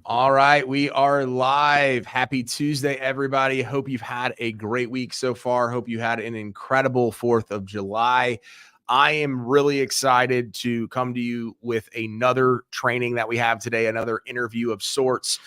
All right, we are live. Happy Tuesday, everybody. Hope you've had a great week so far. Hope you had an incredible 4th of July. I am really excited to come to you with another training that we have today, another interview of sorts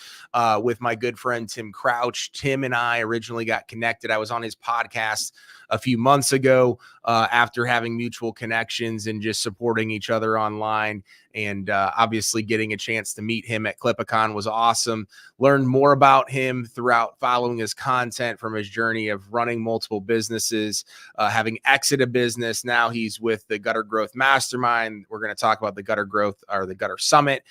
with my good friend, Tim Crouch. Tim and I originally got connected. I was on his podcast a few months ago after having mutual connections and just supporting each other online. And obviously getting a chance to meet him at CLIPA Con was awesome. Learned more about him throughout following his content from his journey of running multiple businesses, having exited a business. Now he's with the Gutter Growth Mastermind. We're going to talk about the Gutter Growth or the Gutter Summit.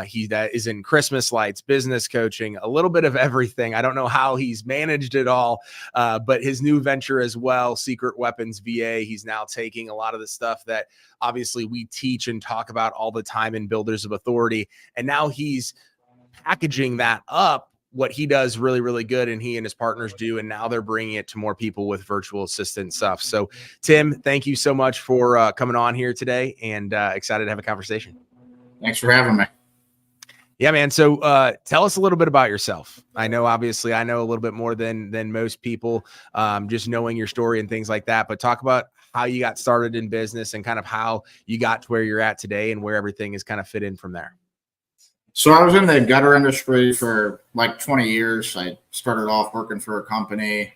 He that is in Christmas lights, business coaching, a little bit of everything. I don't know how he's managed it all, but his new venture as well, Secret Weapons VA. He's now taking a lot of the stuff that obviously we teach and talk about all the time in Builders of Authority. And now he's packaging that up, what he does really, really good. And he and his partners do. And now they're bringing it to more people with virtual assistant stuff. So Tim, thank you so much for coming on here today, and excited to have a conversation. Thanks for having me. Yeah, man. So tell us a little bit about yourself. I know, obviously, I know a little bit more than most people, just knowing your story and things like that. But talk about how you got started in business and kind of how you got to where you're at today and where everything is kind of fit in from there. So I was in the gutter industry for like 20 years. I started off working for a company,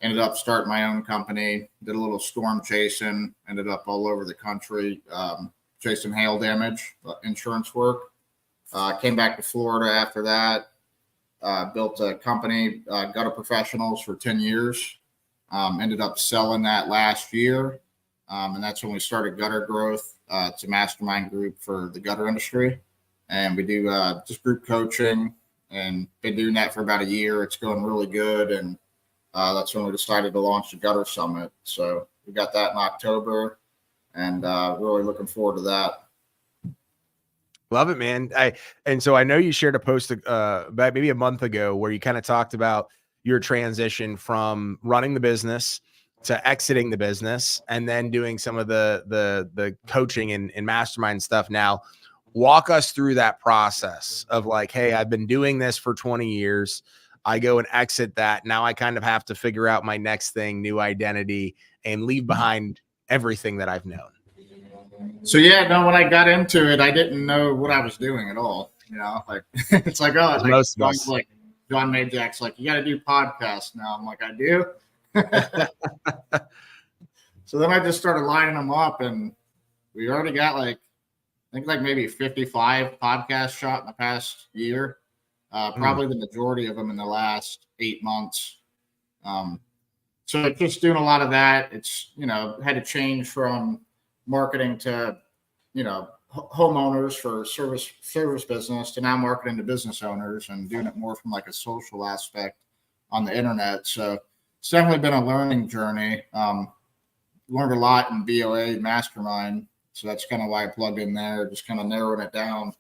ended up starting my own company, did a little storm chasing, ended up all over the country, chasing hail damage, insurance work. Came back to Florida after that, built a company, Gutter Professionals, for 10 years. Ended up selling that last year. And that's when we started Gutter Growth. It's a mastermind group for the gutter industry. And we do just group coaching, and been doing that for about a year. It's going really good. And that's when we decided to launch the Gutter Summit. So we got that in October, and really looking forward to that. Love it, man. And so I know you shared a post about maybe a month ago where you kind of talked about your transition from running the business to exiting the business, and then doing some of the coaching and mastermind stuff. Now, walk us through that process of like, hey, I've been doing this for 20 years. I go and exit that. Now I kind of have to figure out my next thing, new identity, and leave behind everything that I've known. So yeah, no, when I got into it, I didn't know what I was doing at all. You know, like it's like, oh, it's like John Majak's like, you got to do podcasts now. I'm like, I do. So then I just started lining them up, and we already got I think maybe 55 podcasts shot in the past year. Probably the majority of them in the last 8 months. So just doing a lot of that. It's, had to change from marketing to, homeowners for service business to now marketing to business owners, and doing it more from like a social aspect on the internet. So it's definitely been a learning journey. Learned a lot in BOA Mastermind. So that's kind of why I plugged in there, just kind of narrowing it down.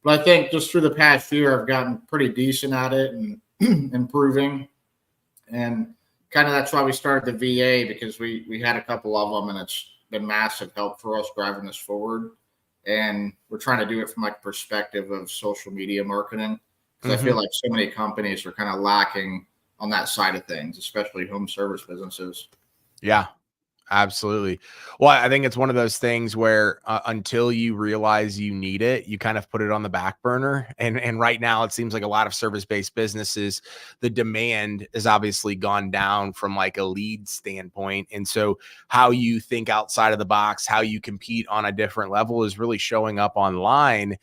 But I think just through the past year, I've gotten pretty decent at it and improving. And kind of that's why we started the VA, because we had a couple of them, and it's been massive help for us driving this forward. And we're trying to do it from like a perspective of social media marketing, because I feel like so many companies are kind of lacking on that side of things, especially home service businesses. Yeah, absolutely. Well, I think it's one of those things where until you realize you need it, you kind of put it on the back burner. And right now it seems like a lot of service-based businesses, the demand has obviously gone down from like a lead standpoint. And so how you think outside of the box, how you compete on a different level is really showing up online,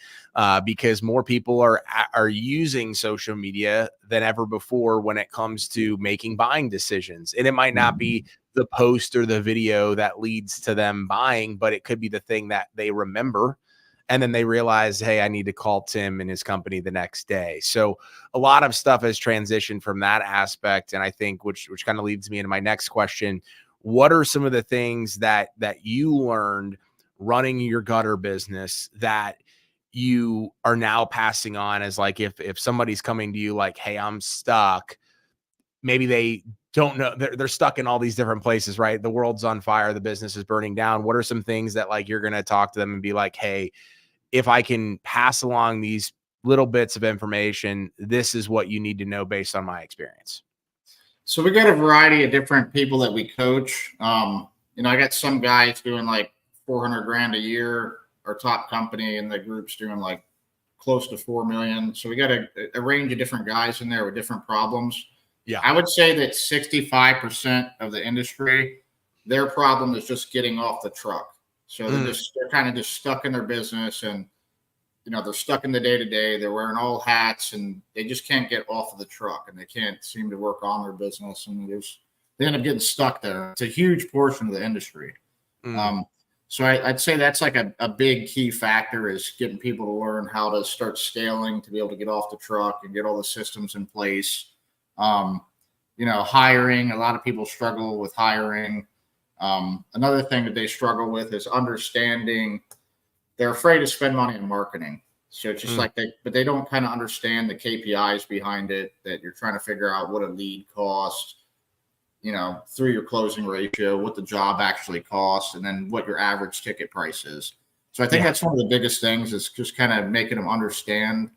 because more people are using social media than ever before when it comes to making buying decisions. And it might not be the post or the video that leads to them buying, but it could be the thing that they remember. And then they realize, hey, I need to call Tim and his company the next day. So a lot of stuff has transitioned from that aspect. And I think, which kind of leads me into my next question. What are some of the things that you learned running your gutter business that you are now passing on as like, if somebody's coming to you like, hey, I'm stuck, maybe they don't know, they're stuck in all these different places, right? The world's on fire, the business is burning down. What are some things that like you're going to talk to them and be like, hey, if I can pass along these little bits of information, this is what you need to know based on my experience. So we got a variety of different people that we coach. I got some guys doing like 400 grand a year. Our top company in the group's doing like close to 4 million. So we got a range of different guys in there with different problems. Yeah. I would say that 65% of the industry, their problem is just getting off the truck. So they're kind of just stuck in their business, and they're stuck in the day-to-day. They're wearing all hats, and they just can't get off of the truck, and they can't seem to work on their business, and they end up getting stuck there. It's a huge portion of the industry. So I'd say that's like a big key factor, is getting people to learn how to start scaling to be able to get off the truck and get all the systems in place. Hiring. A lot of people struggle with hiring. Another thing that they struggle with is understanding. They're afraid to spend money on marketing. So it's just but they don't kind of understand the KPIs behind it, that you're trying to figure out what a lead costs, through your closing ratio, what the job actually costs, and then what your average ticket price is. So I think that's one of the biggest things, is just kind of making them understand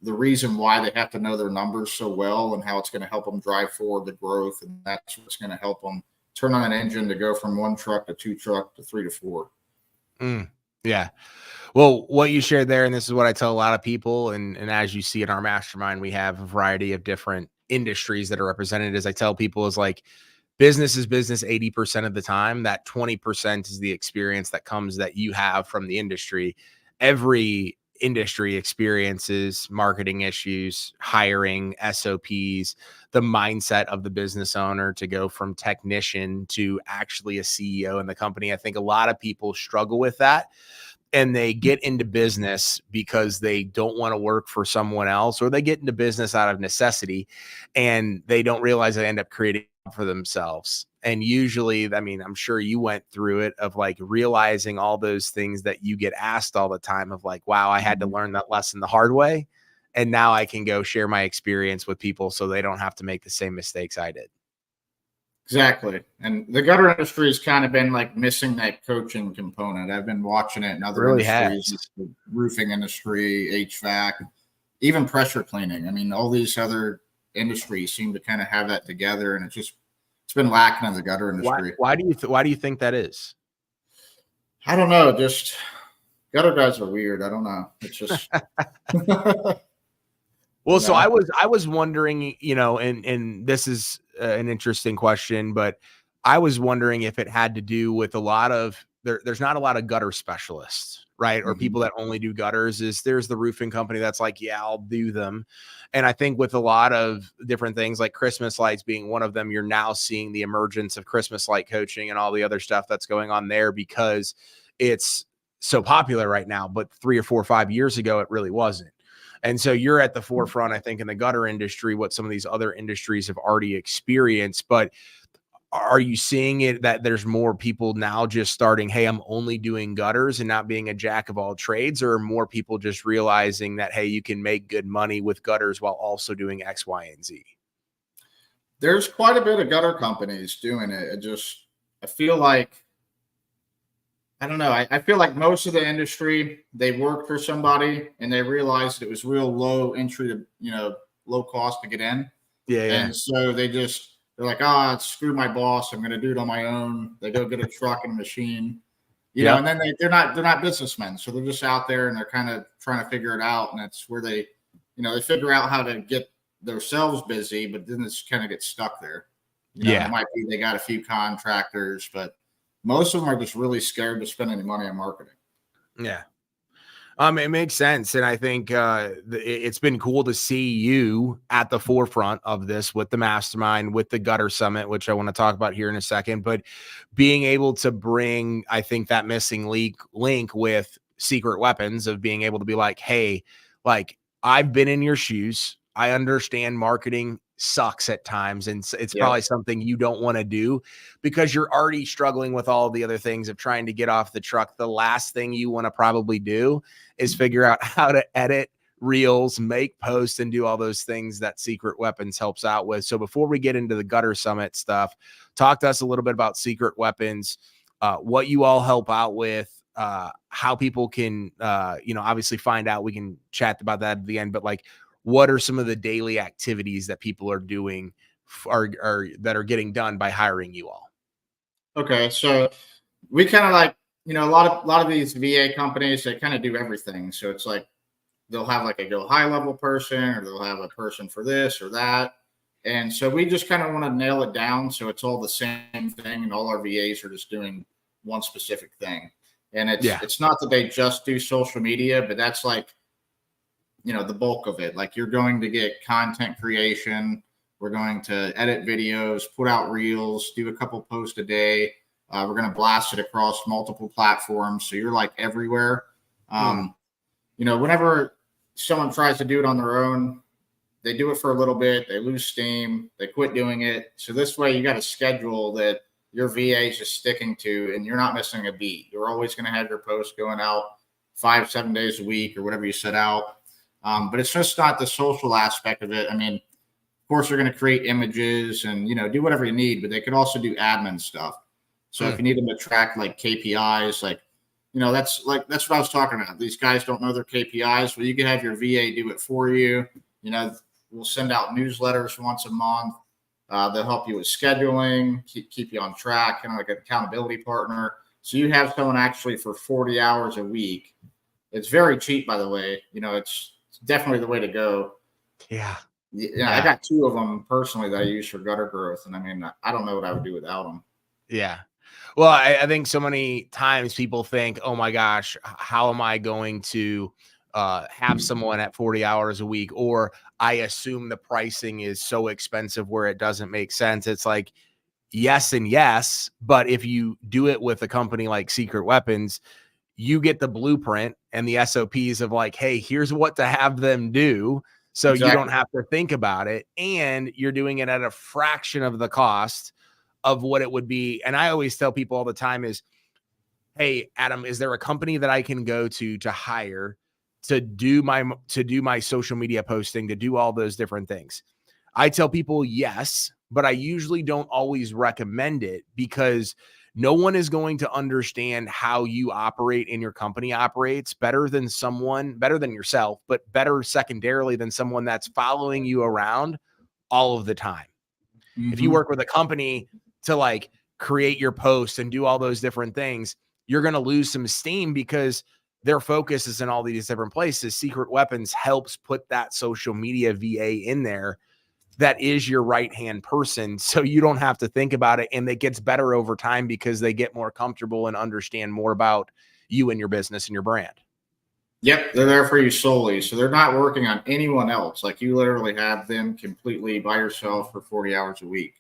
the reason why they have to know their numbers so well, and how it's going to help them drive forward the growth. And that's what's going to help them turn on an engine to go from 1 truck to 2 truck to 3 to 4. Yeah. Well, what you shared there, and this is what I tell a lot of people, and as you see in our mastermind, we have a variety of different industries that are represented. As I tell people, is like, business is business 80% of the time. That 20% is the experience that comes that you have from the industry. Every industry experiences marketing issues, hiring, SOPs, the mindset of the business owner to go from technician to actually a CEO in the company. I think a lot of people struggle with that, and they get into business because they don't want to work for someone else, or they get into business out of necessity, and they don't realize they end up creating for themselves. And usually, I mean, I'm sure you went through it, of like realizing all those things that you get asked all the time, of like, wow, I had to learn that lesson the hard way, and now I can go share my experience with people so they don't have to make the same mistakes I did. Exactly. And the gutter industry has kind of been like missing that coaching component. I've been watching it in other industries, the roofing industry, HVAC, even pressure cleaning. I mean, all these other industries seem to kind of have that together, and it's been lacking in the gutter industry. Why do you think that is? I don't know. Just gutter guys are weird. I don't know. It's just Well, so I was wondering, and this is an interesting question, but I was wondering if it had to do with a lot of there's not a lot of gutter specialists, right? Or people that only do gutters. There's the roofing company that's like, yeah, I'll do them. And I think with a lot of different things, like Christmas lights being one of them, you're now seeing the emergence of Christmas light coaching and all the other stuff that's going on there, because it's so popular right now. But 3 or 4 or 5 years ago, it really wasn't. And so you're at the forefront, I think, in the gutter industry, what some of these other industries have already experienced. But are you seeing it that there's more people now just starting, hey, I'm only doing gutters, and not being a jack of all trades? Or are more people just realizing that, hey, you can make good money with gutters while also doing X, Y, and Z? There's quite a bit of gutter companies doing it. I feel like, I don't know. I feel like most of the industry, they worked for somebody and they realized it was real low entry to, low cost to get in. Yeah. And so they're like, screw my boss. I'm going to do it on my own. They go get a truck and a machine, and then they're not businessmen. So they're just out there and they're kind of trying to figure it out. And that's where they figure out how to get themselves busy, but then it's kind of get stuck there. It might be they got a few contractors, but most of them are just really scared to spend any money on marketing. Yeah. It makes sense. And I think it's been cool to see you at the forefront of this with the mastermind, with the Gutter Summit, which I want to talk about here in a second, but being able to bring, I think, that missing link with Secret Weapons, of being able to be like, hey, like, I've been in your shoes. I understand marketing sucks at times, and it's probably something you don't want to do because you're already struggling with all the other things of trying to get off the truck. The last thing you want to probably do is figure out how to edit reels, make posts, and do all those things that Secret Weapons helps out with. So before we get into the Gutter Summit stuff, talk to us a little bit about Secret Weapons, what you all help out with, how people can, obviously find out. We can chat about that at the end, but like, what are some of the daily activities that people are doing that are getting done by hiring you all? Okay, so we kind of like, a lot of these VA companies, they kind of do everything. So it's like they'll have like a go high level person, or they'll have a person for this or that. And so we just kind of want to nail it down so it's all the same thing, and all our VAs are just doing one specific thing. And it's not that they just do social media, but that's like, the bulk of it. Like, you're going to get content creation. We're going to edit videos, put out reels, do a couple posts a day. We're going to blast it across multiple platforms. So you're like everywhere. Whenever someone tries to do it on their own, they do it for a little bit, they lose steam, they quit doing it. So this way you got a schedule that your VA is just sticking to, and you're not missing a beat. You're always going to have your posts going out 5-7 days a week, or whatever you set out. But it's just not the social aspect of it. I mean, of course, you're going to create images and, do whatever you need, but they could also do admin stuff. So if you need them to track like KPIs, like, that's what I was talking about. These guys don't know their KPIs. Well, you can have your VA do it for you. We'll send out newsletters once a month. They'll help you with scheduling, keep you on track, kind of like an accountability partner. So you have someone actually for 40 hours a week. It's very cheap, by the way. It's definitely the way to go. Yeah. I got 2 of them personally that I use for gutter growth. And I mean, I don't know what I would do without them. Yeah. Well, I think so many times people think, oh my gosh, how am I going to have someone at 40 hours a week? Or I assume the pricing is so expensive where it doesn't make sense. It's like, yes and yes. But if you do it with a company like Secret Weapons, you get the blueprint and the SOPs of like, hey, here's what to have them do. So you don't have to think about it. And you're doing it at a fraction of the cost of what it would be. And I always tell people all the time is, hey, Adam, is there a company that I can go to hire to do my social media posting, to do all those different things? I tell people yes, but I usually don't always recommend it, because no one is going to understand how you operate and your company operates better than yourself, but better secondarily than someone that's following you around all of the time. If you work with a company to like create your posts and do all those different things, you're going to lose some steam because their focus is in all these different places. Secret Weapons helps put that social media VA in there that is your right-hand person, so you don't have to think about it, and it gets better over time because they get more comfortable and understand more about you and your business and your brand. Yep, they're there for you solely. So they're not working on anyone else. Like, you literally have them completely by yourself for 40 hours a week.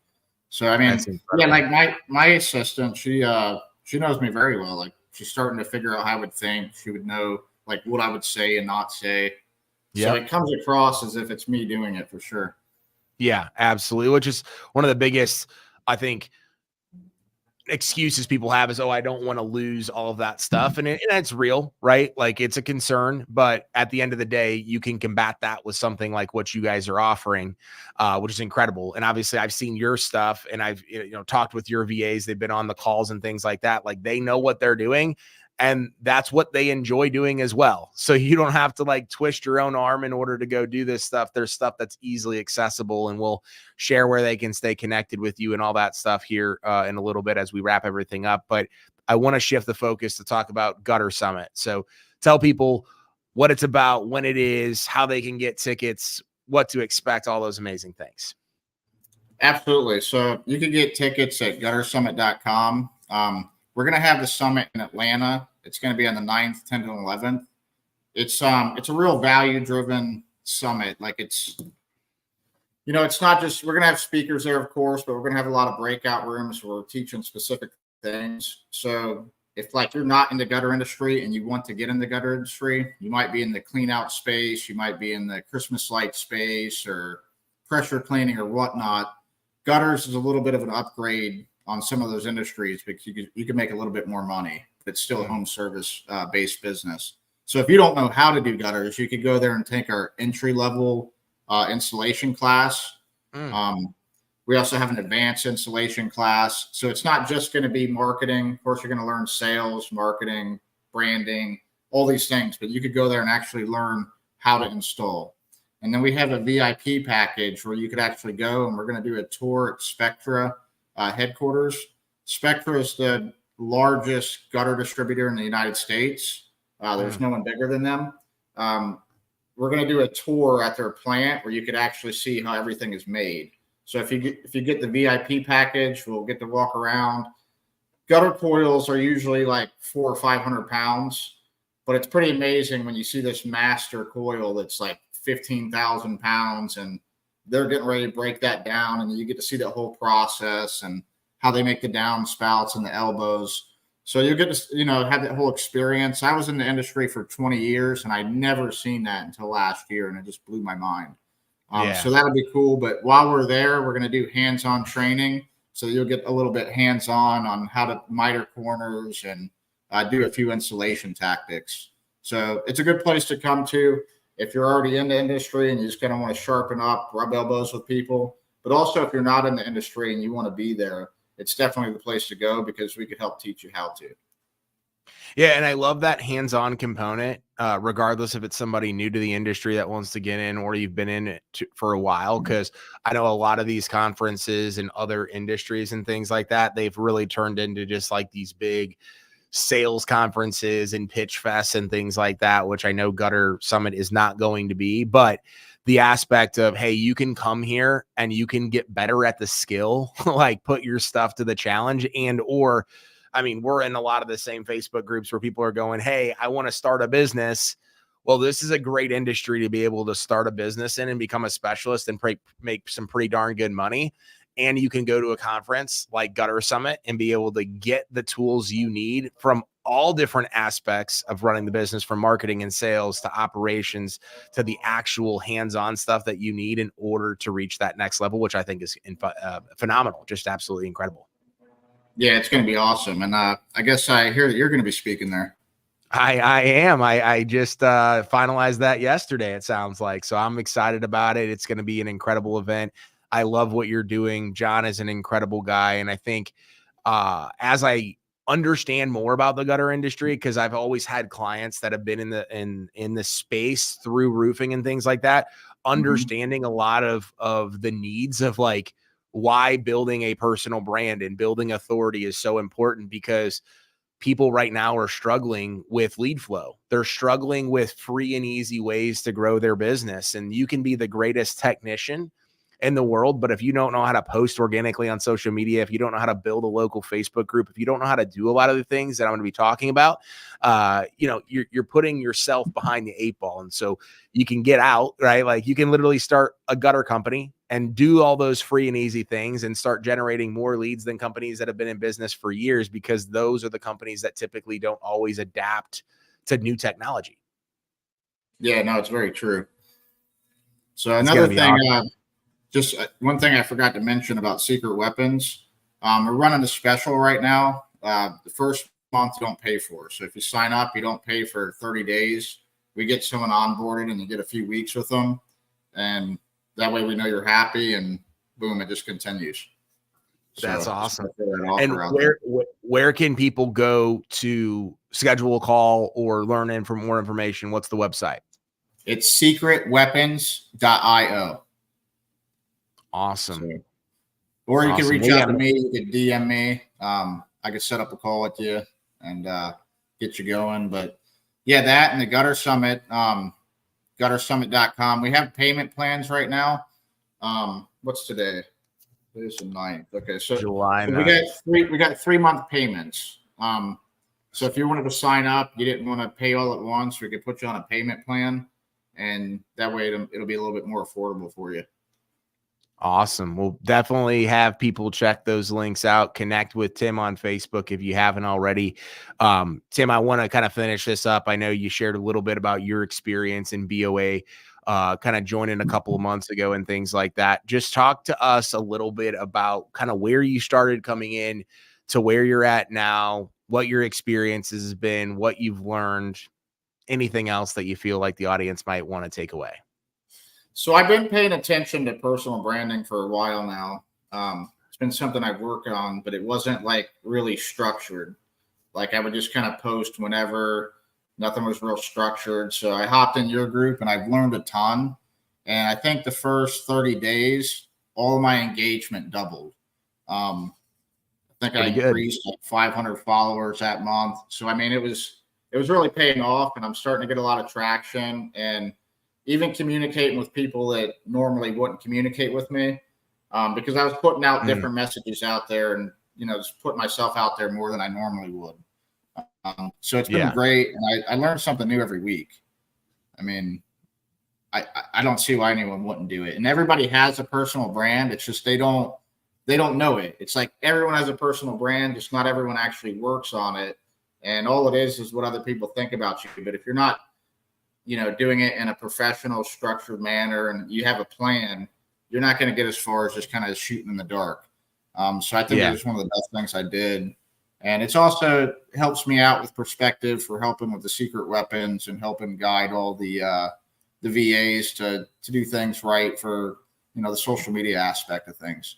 So I mean, yeah, like my assistant, she knows me very well. Like, she's starting to figure out how I would think. She would know like what I would say and not say. So it comes across as if it's me doing it for sure. Yeah, absolutely. Which is one of the biggest, I think, excuses people have is, oh, I don't want to lose all of that stuff. And it's real, right? Like, it's a concern, but at the end of the day, you can combat that with something like what you guys are offering, which is incredible. And obviously I've seen your stuff, and I've, talked with your VAs. They've been on the calls and things like that. Like, they know what they're doing, and that's what they enjoy doing as well. So you don't have to like twist your own arm in order to go do this stuff. There's stuff that's easily accessible, and we'll share where they can stay connected with you and all that stuff here in a little bit as we wrap everything up. But I want to shift the focus to talk about Gutter Summit. So tell people what it's about, when it is, how they can get tickets, what to expect, all those amazing things. Absolutely. So you can get tickets at guttersummit.com. We're going to have the summit in Atlanta. It's going to be on the 9th, 10th, and 11th. It's a real value-driven summit. Like, it's not just, we're going to have speakers there, of course, but we're going to have a lot of breakout rooms where we're teaching specific things. So if like you're not in the gutter industry and you want to get in the gutter industry, you might be in the clean out space, you might be in the Christmas light space or pressure cleaning or whatnot. Gutters is a little bit of an upgrade on some of those industries because you can make a little bit more money. It's still a home service based business. So if you don't know how to do gutters, you could go there and take our entry level installation class. We also have an advanced installation class. So it's not just going to be marketing. Of course, you're going to learn sales, marketing, branding, all these things, but you could go there and actually learn how to install. And then we have a VIP package where you could actually go, and we're going to do a tour at Spectra headquarters. Spectra is the largest gutter distributor in the United States. There's no one bigger than them. We're going to do a tour at their plant where you could actually see how everything is made. So if you get the VIP package, we'll get to walk around. Gutter coils are usually like 400 or 500 pounds, but it's pretty amazing when you see this master coil that's like 15,000 pounds, and they're getting ready to break that down, and you get to see the whole process and how they make the downspouts and the elbows. So you'll get to, have that whole experience. I was in the industry for 20 years, and I'd never seen that until last year, and it just blew my mind. So that'll be cool. But while we're there, we're going to do hands-on training. So you'll get a little bit hands-on on how to miter corners and do a few installation tactics. So it's a good place to come to if you're already in the industry and you just kind of want to sharpen up, rub elbows with people. But also if you're not in the industry and you want to be there, it's definitely the place to go because we could help teach you how to. Yeah, and I love that hands-on component, regardless if it's somebody new to the industry that wants to get in or you've been in it for a while, because I know a lot of these conferences and other industries and things like that, they've really turned into just like these big sales conferences and pitch fests and things like that, which I know Gutter Summit is not going to be. But the aspect of, hey, you can come here and you can get better at the skill, like put your stuff to the challenge, we're in a lot of the same Facebook groups where people are going, hey, I want to start a business. Well, this is a great industry to be able to start a business in and become a specialist and make some pretty darn good money. And you can go to a conference like Gutter Summit and be able to get the tools you need from all different aspects of running the business, from marketing and sales to operations to the actual hands-on stuff that you need in order to reach that next level, which I think is phenomenal, just absolutely incredible. Yeah, it's going to be awesome. And I guess I hear that you're going to be speaking there. I am. I just finalized that yesterday, it sounds like. So I'm excited about it. It's going to be an incredible event. I love what you're doing. John is an incredible guy. And I think as I understand more about the gutter industry, because I've always had clients that have been in the space through roofing and things like that, understanding a lot of the needs of like why building a personal brand and building authority is so important, because people right now are struggling with lead flow. They're struggling with free and easy ways to grow their business. And you can be the greatest technician in the world, but if you don't know how to post organically on social media, if you don't know how to build a local Facebook group, if you don't know how to do a lot of the things that I'm going to be talking about, you're putting yourself behind the 8 ball. And so you can get out, right? Like you can literally start a gutter company and do all those free and easy things and start generating more leads than companies that have been in business for years, because those are the companies that typically don't always adapt to new technology. Yeah, no, it's very true. So another thing, just one thing I forgot to mention about Secret Weapons. We're running a special right now. The first month you don't pay for. So if you sign up, you don't pay for 30 days. We get someone onboarded and you get a few weeks with them. And that way we know you're happy, and boom, it just continues. That's awesome. And where can people go to schedule a call or learn for more information? What's the website? It's secretweapons.io. Awesome. So, or you can reach out to me. You can DM me. I could set up a call with you and get you going. But yeah, that and the Gutter Summit, guttersummit.com. We have payment plans right now. What's today? Today's the 9th. Okay, so July 9th. We got 3-month payments. So if you wanted to sign up, you didn't want to pay all at once, we could put you on a payment plan, and that way it'll be a little bit more affordable for you. Awesome. We'll definitely have people check those links out. Connect with Tim on Facebook if you haven't already. Tim, I want to kind of finish this up. I know you shared a little bit about your experience in BOA, kind of joining a couple of months ago and things like that. Just talk to us a little bit about kind of where you started coming in to where you're at now, what your experiences has been, what you've learned, anything else that you feel like the audience might want to take away. So I've been paying attention to personal branding for a while now. It's been something I've worked on, but it wasn't like really structured. Like I would just kind of post whenever, nothing was real structured. So I hopped in your group and I've learned a ton. And I think the first 30 days, all of my engagement doubled. I think I increased like 500 followers that month. So, I mean, it was really paying off, and I'm starting to get a lot of traction and even communicating with people that normally wouldn't communicate with me, because I was putting out different messages out there and, just putting myself out there more than I normally would. So it's been great. And I learned something new every week. I mean, I don't see why anyone wouldn't do it. And everybody has a personal brand. It's just they don't know it. It's like everyone has a personal brand, just not everyone actually works on it. And all it is what other people think about you. But if you're not, doing it in a professional, structured manner and you have a plan, you're not going to get as far as just kind of shooting in the dark. So I think it was one of the best things I did. And it's also helps me out with perspective for helping with the secret weapons and helping guide all the VAs to do things right for, the social media aspect of things.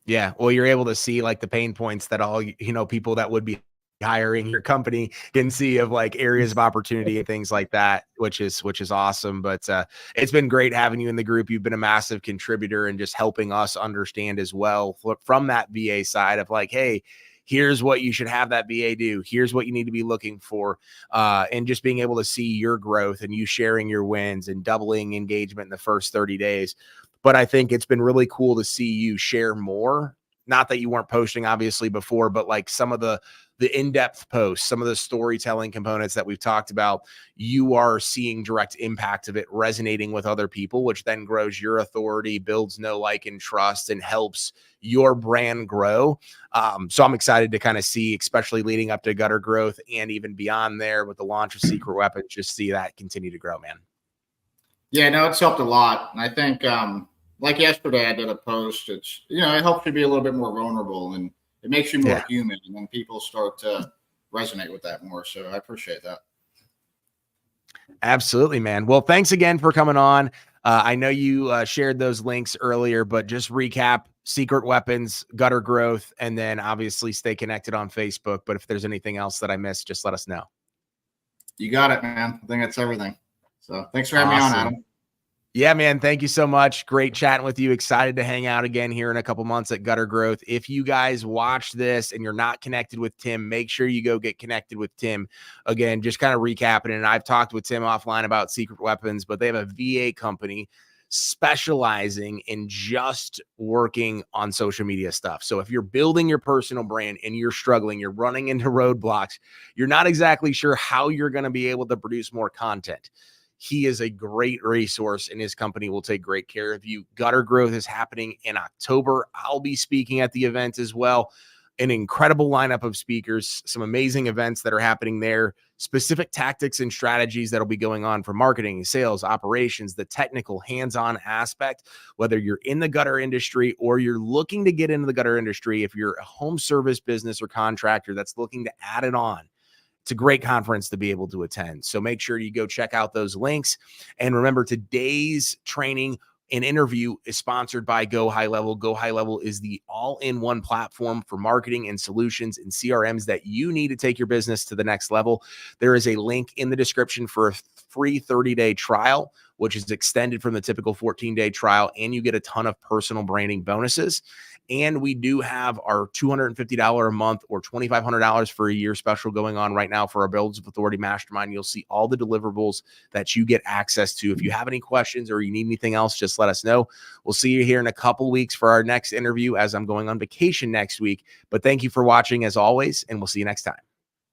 Yeah. Well, you're able to see like the pain points that all, people that would be hiring your company can see of like areas of opportunity and things like that, which is awesome. But it's been great having you in the group. You've been a massive contributor and just helping us understand as well from that VA side of like, hey, here's what you should have that VA do. Here's what you need to be looking for. And just being able to see your growth and you sharing your wins and doubling engagement in the first 30 days. But I think it's been really cool to see you share more. Not that you weren't posting obviously before, but like some of the in-depth posts, some of the storytelling components that we've talked about, you are seeing direct impact of it resonating with other people, which then grows your authority, builds know, like, and trust, and helps your brand grow. So I'm excited to kind of see, especially leading up to gutter growth and even beyond there with the launch of secret weapons, just see that continue to grow, man. Yeah, no, it's helped a lot. And I think, like yesterday, I did a post. It's, it helps you be a little bit more vulnerable and it makes you more human. And then people start to resonate with that more. So I appreciate that. Absolutely, man. Well, thanks again for coming on. I know you shared those links earlier, but just recap: secret weapons, gutter growth, and then obviously stay connected on Facebook. But if there's anything else that I missed, just let us know. You got it, man. I think that's everything. So thanks for having me on, Adam. Yeah, man. Thank you so much. Great chatting with you. Excited to hang out again here in a couple months at Gutter Growth. If you guys watch this and you're not connected with Tim, make sure you go get connected with Tim. Again, just kind of recapping, and I've talked with Tim offline about secret weapons, but they have a VA company specializing in just working on social media stuff. So if you're building your personal brand and you're struggling, you're running into roadblocks, you're not exactly sure how you're going to be able to produce more content, he is a great resource and his company will take great care of you. Gutter Growth is happening in October. I'll be speaking at the event as well. An incredible lineup of speakers, some amazing events that are happening there, specific tactics and strategies that'll be going on for marketing, sales, operations, the technical hands-on aspect, whether you're in the gutter industry or you're looking to get into the gutter industry. If you're a home service business or contractor that's looking to add it on, it's a great conference to be able to attend. So make sure you go check out those links. And remember, today's training and interview is sponsored by Go High Level. Go High Level is the all-in-one platform for marketing and solutions and CRMs that you need to take your business to the next level. There is a link in the description for a free 30-day trial, which is extended from the typical 14-day trial, and you get a ton of personal branding bonuses. And we do have our $250 a month or $2,500 for a year special going on right now for our Builds of Authority Mastermind. You'll see all the deliverables that you get access to. If you have any questions or you need anything else, just let us know. We'll see you here in a couple weeks for our next interview, as I'm going on vacation next week. But thank you for watching as always, and we'll see you next time.